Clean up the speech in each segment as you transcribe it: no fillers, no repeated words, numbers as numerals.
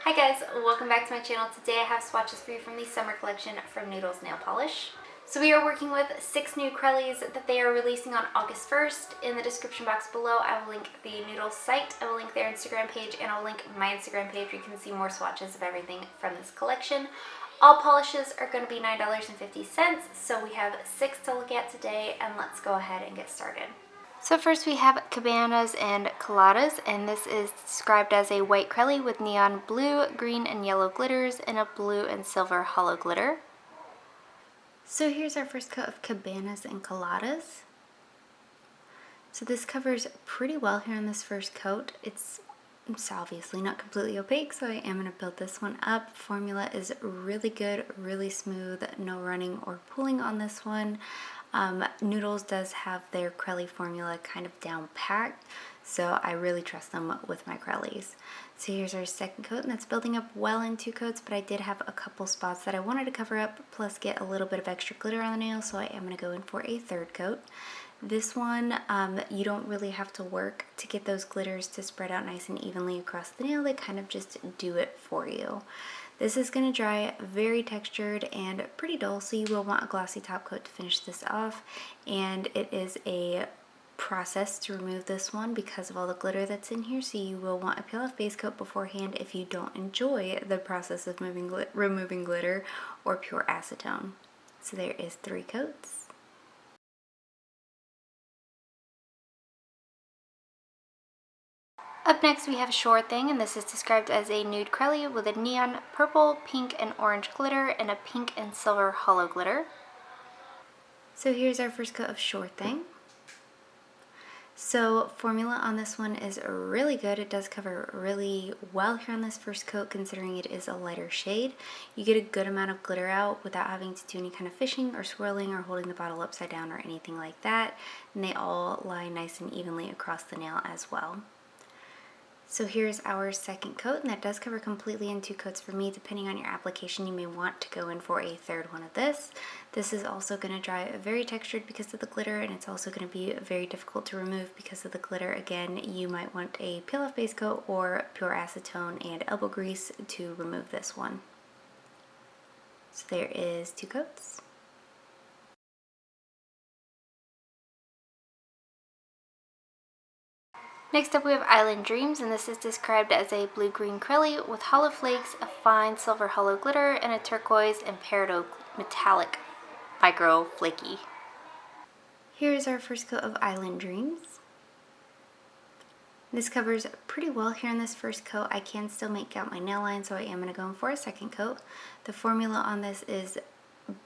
Hi guys, welcome back to my channel. Today I have swatches for you from the summer collection from Noodles Nail Polish. So we are working with 6 new Crellies that they are releasing on August 1st. In the description box below I will link the Noodles site, I will link their Instagram page, and I will link my Instagram page where you can see more swatches of everything from this collection. All polishes are going to be $9.50, so we have 6 to look at today, and let's go ahead and get started. So first we have Cabanas and Coladas, and this is described as a white Crelly with neon blue, green, and yellow glitters and a blue and silver hollow glitter. So here's our first coat of Cabanas and Coladas. So this covers pretty well here on this first coat. It's obviously not completely opaque, so I am going to build this one up. Formula is really good, really smooth, no running or pooling on this one. Noodles does have their Crelly formula kind of down packed, so I really trust them with my Crellys. So here's our second coat, and that's building up well in 2 coats, but I did have a couple spots that I wanted to cover up, plus get a little bit of extra glitter on the nail, so I am going to go in for a third coat. This one, you don't really have to work to get those glitters to spread out nice and evenly across the nail. They kind of just do it for you. This is going to dry very textured and pretty dull, so you will want a glossy top coat to finish this off. And it is a process to remove this one because of all the glitter that's in here, so you will want a peel off base coat beforehand if you don't enjoy the process of removing glitter or pure acetone. So there is 3 coats. Up next we have Sure Thing, and this is described as a nude Crelly with a neon purple, pink, and orange glitter and a pink and silver hollow glitter. So here's our first coat of Sure Thing. So formula on this one is really good. It does cover really well here on this first coat considering it is a lighter shade. You get a good amount of glitter out without having to do any kind of fishing or swirling or holding the bottle upside down or anything like that. And they all lie nice and evenly across the nail as well. So here's our second coat, and that does cover completely in 2 coats for me. Depending on your application, you may want to go in for a third one of this. This is also going to dry very textured because of the glitter, and it's also going to be very difficult to remove because of the glitter. Again, you might want a peel-off base coat or pure acetone and elbow grease to remove this one. So there is 2 coats. Next up we have Island Dreams, and this is described as a blue-green Crelly with hollow flakes, a fine silver hollow glitter, and a turquoise and peridot metallic micro flaky. Here's our first coat of Island Dreams. This covers pretty well here in this first coat. I can still make out my nail line, so I am going to go in for a second coat. The formula on this is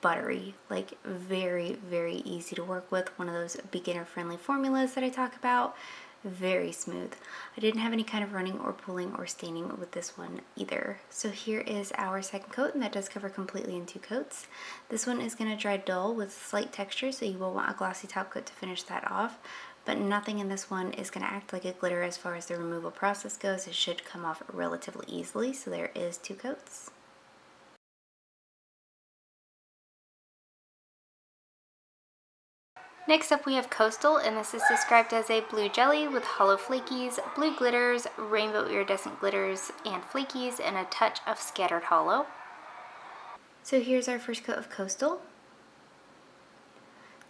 buttery, like very, very easy to work with. One of those beginner-friendly formulas that I talk about. Very smooth. I didn't have any kind of running or pulling or staining with this one either. So here is our second coat, and that does cover completely in 2 coats. This one is going to dry dull with slight texture, so you will want a glossy top coat to finish that off, but nothing in this one is going to act like a glitter as far as the removal process goes. It should come off relatively easily, so there is 2 coats. Next up we have Coastal, and this is described as a blue jelly with hollow flakies, blue glitters, rainbow iridescent glitters and flakies, and a touch of scattered hollow. So here's our first coat of Coastal.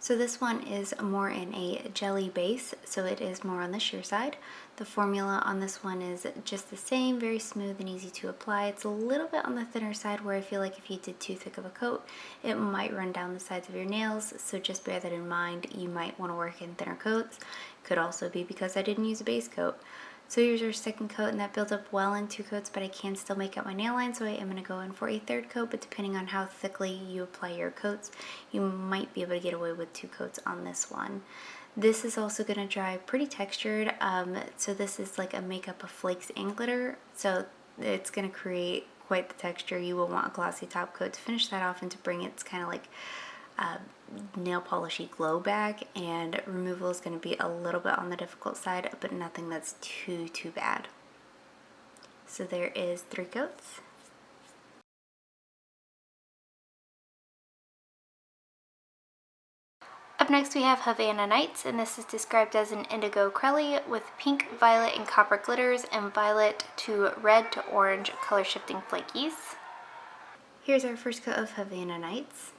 So this one is more in a jelly base, so it is more on the sheer side. The formula on this one is just the same, very smooth and easy to apply. It's a little bit on the thinner side where I feel like if you did too thick of a coat, it might run down the sides of your nails, so just bear that in mind. You might want to work in thinner coats. Could also be because I didn't use a base coat. So here's our second coat, and that builds up well in 2 coats, but I can still make out my nail line, so I am going to go in for a third coat, but depending on how thickly you apply your coats, you might be able to get away with 2 coats on this one. This is also going to dry pretty textured, so this is like a makeup of flakes and glitter, so it's going to create quite the texture. You will want a glossy top coat to finish that off and to bring it's kind of like nail polishy glow back, and removal is going to be a little bit on the difficult side, but nothing that's too bad. So there is 3 coats. Up next we have Havana Nights, and this is described as an indigo crelly with pink, violet, and copper glitters and violet to red to orange color shifting flakies. Here's our first coat of Havana Nights.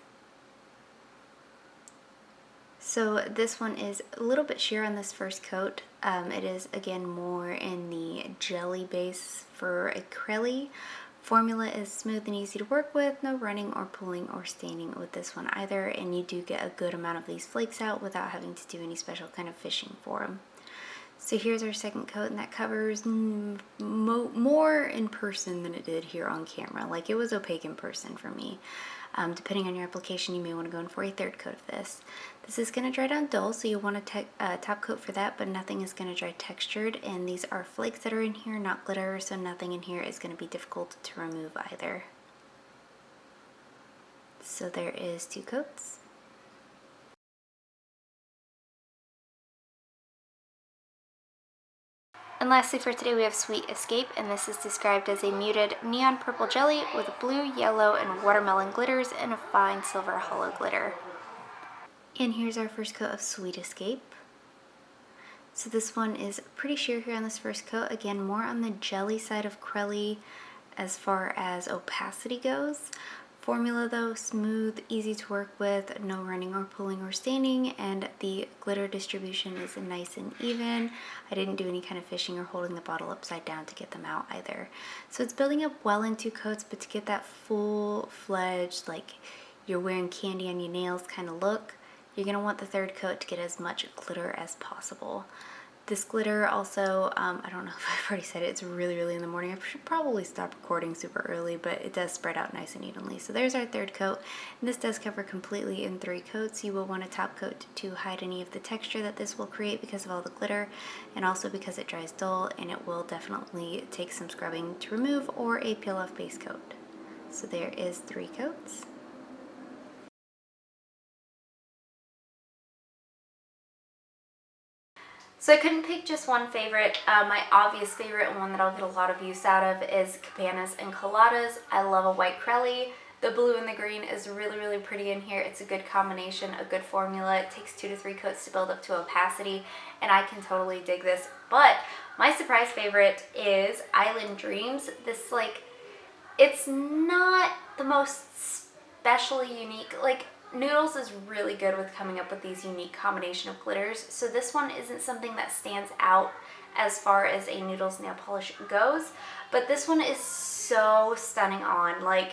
So this one is a little bit sheer on this first coat. It is again more in the jelly base for a crelly. Formula is smooth and easy to work with, no running or pulling or staining with this one either, and you do get a good amount of these flakes out without having to do any special kind of fishing for them. So here's our second coat, and that covers more in person than it did here on camera. Like, it was opaque in person for me. Depending on your application, you may want to go in for a third coat of this. This is going to dry down dull, so you'll want a top coat for that, but nothing is going to dry textured, and these are flakes that are in here, not glitter, so nothing in here is going to be difficult to remove either. So there is 2 coats. And lastly for today we have Sweet Escape, and this is described as a muted neon purple jelly with blue, yellow, and watermelon glitters and a fine silver hollow glitter. And here's our first coat of Sweet Escape. So this one is pretty sheer here on this first coat. Again, more on the jelly side of crelly as far as opacity goes. Formula though, smooth, easy to work with, no running or pulling or staining, and the glitter distribution is nice and even. I didn't do any kind of fishing or holding the bottle upside down to get them out either. So it's building up well in 2 coats, but to get that full-fledged, like you're wearing candy on your nails kind of look, you're going to want the third coat to get as much glitter as possible. This glitter also, I don't know if I've already said it, it's really early in the morning. I should probably stop recording super early, but it does spread out nice and evenly. So there's our third coat, and this does cover completely in 3 coats. You will want a top coat to hide any of the texture that this will create because of all the glitter, and also because it dries dull, and it will definitely take some scrubbing to remove, or a peel-off base coat. So there is 3 coats. So I couldn't pick just one favorite. My obvious favorite and one that I'll get a lot of use out of is Cabanas and Coladas. I love a white crelly. The blue and the green is really, really pretty in here. It's a good combination, a good formula. It takes 2 to 3 coats to build up to opacity, and I can totally dig this. But my surprise favorite is Island Dreams. This, like, it's not the most specially unique, like, Noodles is really good with coming up with these unique combination of glitters, so this one isn't something that stands out as far as a Noodles nail polish goes, but this one is so stunning on. Like,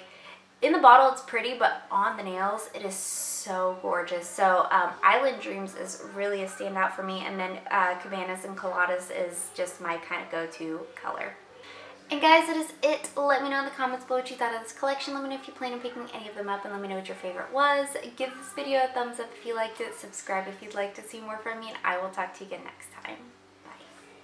in the bottle it's pretty, but on the nails it is so gorgeous. So Island Dreams is really a standout for me, and then Cabanas and Coladas is just my kind of go-to color. And guys, that is it. Let me know in the comments below what you thought of this collection. Let me know if you plan on picking any of them up, and let me know what your favorite was. Give this video a thumbs up if you liked it. Subscribe if you'd like to see more from me, and I will talk to you again next time.